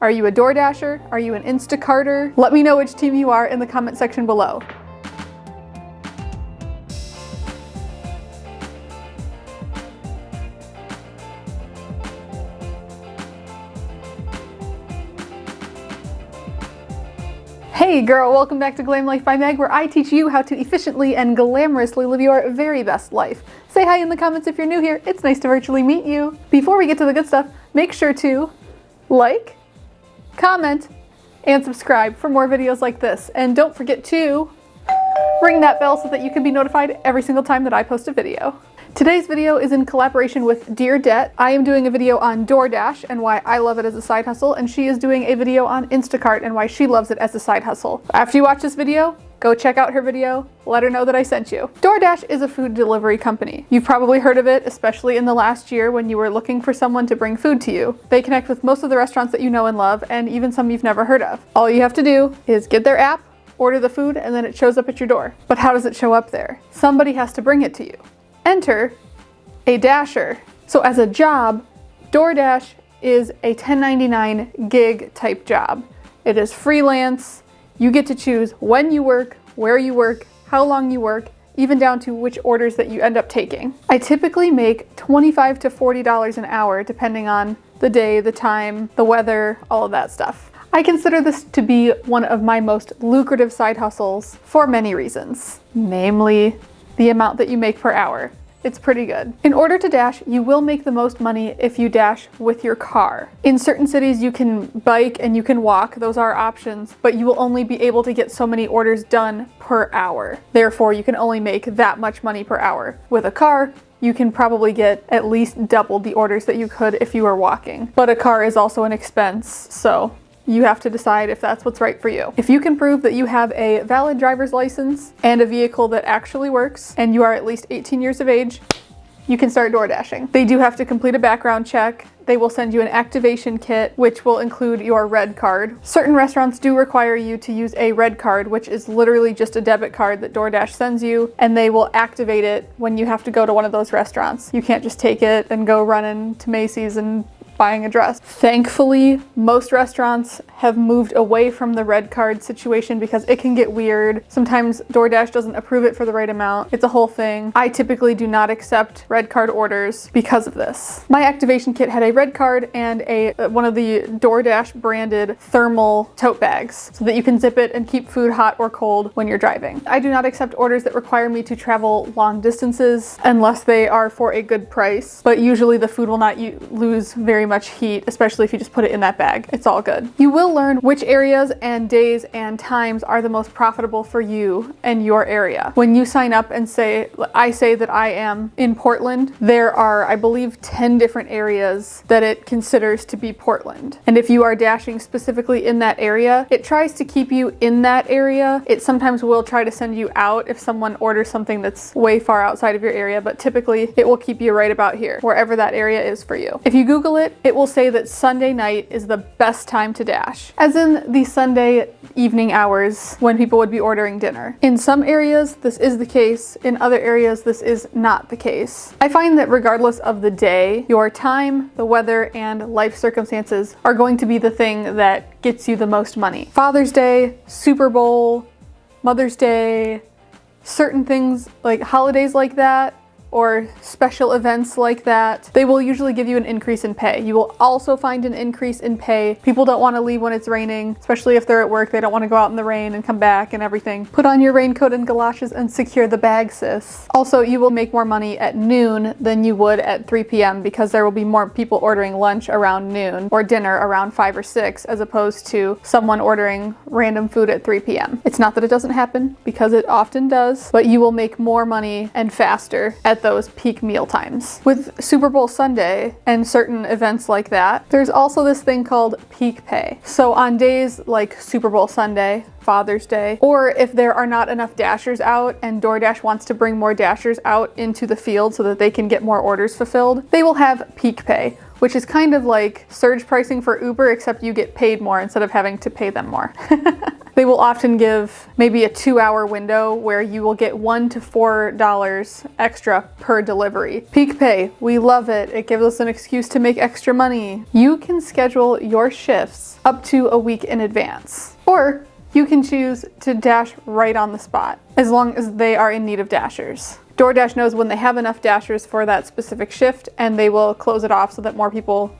Are you a Doordasher? Are you an Instacarter? Let me know which team you are in the comment section below. Hey girl, welcome back to Glam Life by Meg, where I teach you how to efficiently and glamorously live your very best life. Say hi in the comments if you're new here. It's nice to virtually meet you. Before we get to the good stuff, make sure to like, comment, and subscribe for more videos like this. And don't forget to ring that bell so that you can be notified every single time that I post a video. Today's video is in collaboration with Dear Debt. I am doing a video on Doordash and why I love it as a side hustle, and she is doing a video on Instacart and why she loves it as a side hustle. After you watch this video, go check out her video, let her know that I sent you. Doordash is a food delivery company. You've probably heard of it, especially in the last year when you were looking for someone to bring food to you. They connect with most of the restaurants that you know and love, and even some you've never heard of. All you have to do is get their app, order the food, and then it shows up at your door. But how does it show up there? Somebody has to bring it to you. Enter a dasher. So as a job, DoorDash is a 1099 gig type job. It is freelance. You get to choose when you work, where you work, how long you work, even down to which orders that you end up taking. I typically make $25 to $40 an hour depending on the day, the time, the weather, all of that stuff. I consider this to be one of my most lucrative side hustles for many reasons, namely the amount that you make per hour. It's pretty good. In order to dash, you will make the most money if you dash with your car. In certain cities, you can bike and you can walk. Those are options, but you will only be able to get so many orders done per hour. Therefore, you can only make that much money per hour. With a car, you can probably get at least double the orders that you could if you were walking. But a car is also an expense, so you have to decide if that's what's right for you. If you can prove that you have a valid driver's license and a vehicle that actually works, and you are at least 18 years of age, you can start door dashing. They do have to complete a background check. They will send you an activation kit, which will include your red card. Certain restaurants do require you to use a red card, which is literally just a debit card that DoorDash sends you, and they will activate it when you have to go to one of those restaurants. You can't just take it and go running to Macy's and buying a dress. Thankfully, most restaurants have moved away from the red card situation because it can get weird. Sometimes DoorDash doesn't approve it for the right amount. It's a whole thing. I typically do not accept red card orders because of this. My activation kit had a red card and one of the DoorDash branded thermal tote bags so that you can zip it and keep food hot or cold when you're driving. I do not accept orders that require me to travel long distances unless they are for a good price, but usually the food will not lose very much heat, especially if you just put it in that bag. It's all good. You will learn which areas and days and times are the most profitable for you and your area. When you sign up and I say that I am in Portland, there are, I believe, 10 different areas that it considers to be Portland. And if you are dashing specifically in that area, it tries to keep you in that area. It sometimes will try to send you out if someone orders something that's way far outside of your area, but typically it will keep you right about here, wherever that area is for you. If you Google it, it will say that Sunday night is the best time to dash, as in the Sunday evening hours when people would be ordering dinner. In some areas, this is the case. In other areas, this is not the case. I find that regardless of the day, your time, the weather, and life circumstances are going to be the thing that gets you the most money. Father's Day, Super Bowl, Mother's Day, certain things like holidays like that, or special events like that, they will usually give you an increase in pay. You will also find an increase in pay. People don't want to leave when it's raining, especially if they're at work. They don't want to go out in the rain and come back and everything. Put on your raincoat and galoshes and secure the bag, sis. Also, you will make more money at noon than you would at 3 p.m. because there will be more people ordering lunch around noon or dinner around 5 or 6 as opposed to someone ordering random food at 3 p.m. It's not that it doesn't happen, because it often does, but you will make more money and faster at those peak meal times. With Super Bowl Sunday and certain events like that, there's also this thing called peak pay. So on days like Super Bowl Sunday, Father's Day, or if there are not enough dashers out and DoorDash wants to bring more dashers out into the field so that they can get more orders fulfilled, they will have peak pay, which is kind of like surge pricing for Uber, except you get paid more instead of having to pay them more. they will often give maybe a 2-hour window where you will get $1 to $4 extra per delivery. Peak pay, we love it. It gives us an excuse to make extra money. You can schedule your shifts up to a week in advance, or you can choose to dash right on the spot, as long as they are in need of dashers. DoorDash knows when they have enough dashers for that specific shift, and they will close it off so that more people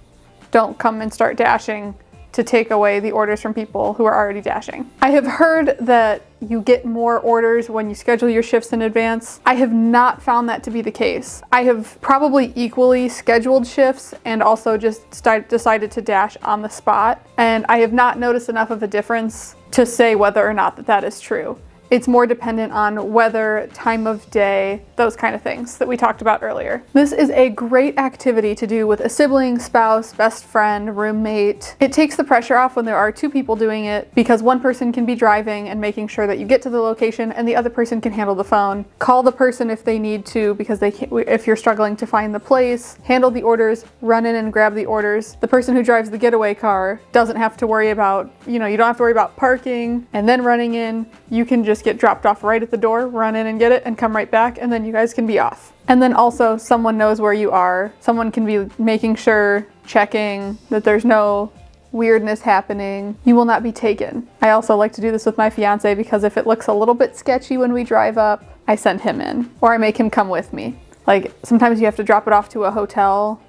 don't come and start dashing to take away the orders from people who are already dashing. I have heard that you get more orders when you schedule your shifts in advance. I have not found that to be the case. I have probably equally scheduled shifts and also just decided to dash on the spot, and I have not noticed enough of a difference to say whether or not that is true. It's more dependent on weather, time of day, those kind of things that we talked about earlier. This is a great activity to do with a sibling, spouse, best friend, roommate. It takes the pressure off when there are two people doing it, because one person can be driving and making sure that you get to the location, and the other person can handle the phone. Call the person if they need to, because if you're struggling to find the place, handle the orders, run in and grab the orders. The person who drives the getaway car doesn't have to worry about, you don't have to worry about parking and then running in. You can just get dropped off right at the door, run in and get it, and come right back, and then you guys can be off. And then also someone knows where you are. Someone can be making sure, checking that there's no weirdness happening. You will not be taken. I also like to do this with my fiance, because if it looks a little bit sketchy when we drive up, I send him in, or I make him come with me. Like, sometimes you have to drop it off to a hotel.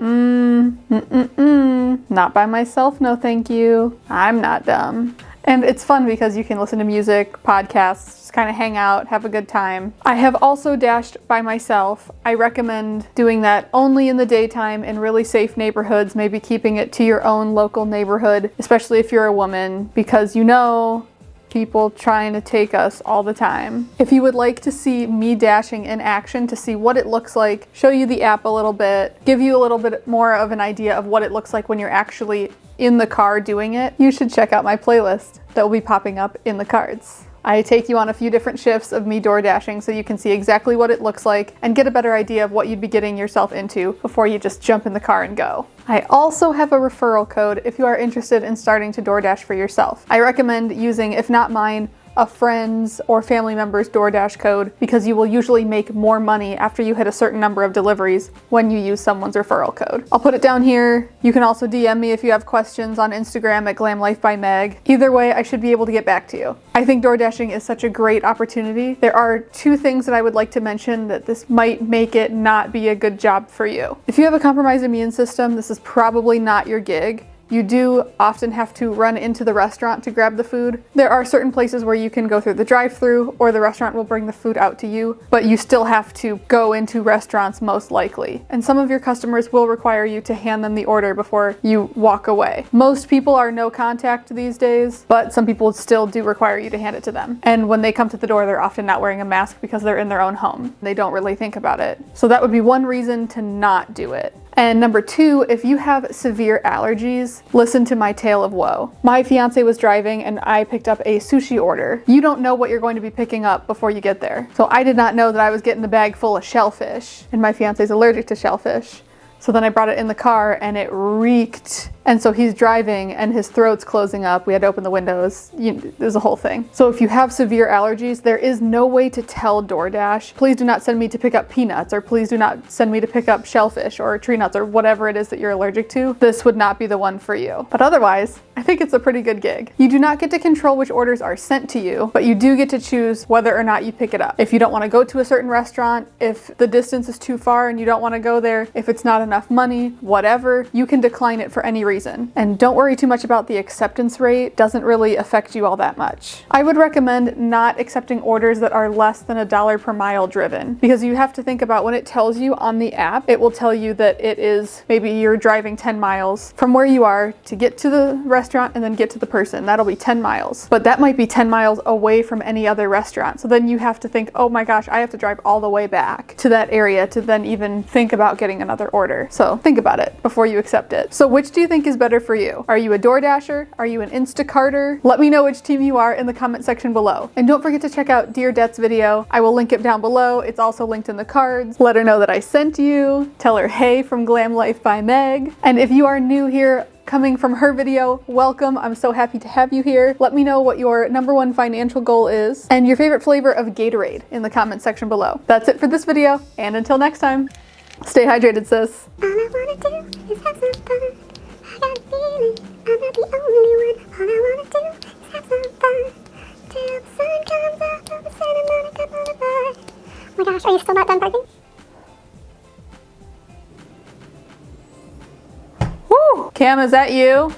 Not by myself, no thank you. I'm not dumb. And it's fun because you can listen to music, podcasts, just kind of hang out, have a good time. I have also dashed by myself. I recommend doing that only in the daytime in really safe neighborhoods, maybe keeping it to your own local neighborhood, especially if you're a woman, because people trying to take us all the time. If you would like to see me dashing in action, to see what it looks like, show you the app a little bit, give you a little bit more of an idea of what it looks like when you're actually in the car doing it, you should check out my playlist that will be popping up in the cards. I take you on a few different shifts of me door dashing so you can see exactly what it looks like and get a better idea of what you'd be getting yourself into before you just jump in the car and go. I also have a referral code if you are interested in starting to DoorDash for yourself. I recommend using, if not mine, a friend's or family member's DoorDash code, because you will usually make more money after you hit a certain number of deliveries when you use someone's referral code. I'll put it down here. You can also DM me if you have questions on Instagram at GlamLifeByMeg. Either way, I should be able to get back to you. I think DoorDashing is such a great opportunity. There are two things that I would like to mention that this might make it not be a good job for you. If you have a compromised immune system, this is probably not your gig. You do often have to run into the restaurant to grab the food. There are certain places where you can go through the drive-thru, or the restaurant will bring the food out to you, but you still have to go into restaurants most likely. And some of your customers will require you to hand them the order before you walk away. Most people are no contact these days, but some people still do require you to hand it to them. And when they come to the door, they're often not wearing a mask because they're in their own home. They don't really think about it. So that would be one reason to not do it. And number two, if you have severe allergies, listen to my tale of woe. My fiance was driving and I picked up a sushi order. You don't know what you're going to be picking up before you get there. So I did not know that I was getting a bag full of shellfish, and my fiance is allergic to shellfish. So then I brought it in the car and it reeked. And so he's driving and his throat's closing up. We had to open the windows. There's a whole thing. So if you have severe allergies, there is no way to tell DoorDash, please do not send me to pick up peanuts, or please do not send me to pick up shellfish or tree nuts or whatever it is that you're allergic to. This would not be the one for you. But otherwise, I think it's a pretty good gig. You do not get to control which orders are sent to you, but you do get to choose whether or not you pick it up. If you don't want to go to a certain restaurant, if the distance is too far and you don't want to go there, if it's not enough money, whatever, you can decline it for any reason. And don't worry too much about the acceptance rate. Doesn't really affect you all that much. I would recommend not accepting orders that are less than $1 per mile driven, because you have to think about when it tells you on the app, it will tell you that it is, maybe you're driving 10 miles from where you are to get to the restaurant and then get to the person. That'll be 10 miles. But that might be 10 miles away from any other restaurant. So then you have to think, oh my gosh, I have to drive all the way back to that area to then even think about getting another order. So think about it before you accept it. So which do you think is better for you? Are you a DoorDasher? Are you an Instacarter? Let me know which team you are in the comment section below. And don't forget to check out Dear Det's video. I will link it down below. It's also linked in the cards. Let her know that I sent you. Tell her hey from Glam Life by Meg. And if you are new here, coming from her video. Welcome. I'm so happy to have you here. Let me know what your #1 financial goal is and your favorite flavor of Gatorade in the comment section below. That's it for this video, and until next time, stay hydrated, sis. All I wanna do is have some fun. I got a feeling I'm not the only one. All I wanna do is have some fun. Till the sun comes out of the Santa Monica Boulevard. Oh my gosh, are you still not done parking? Woo! Cam, is that you?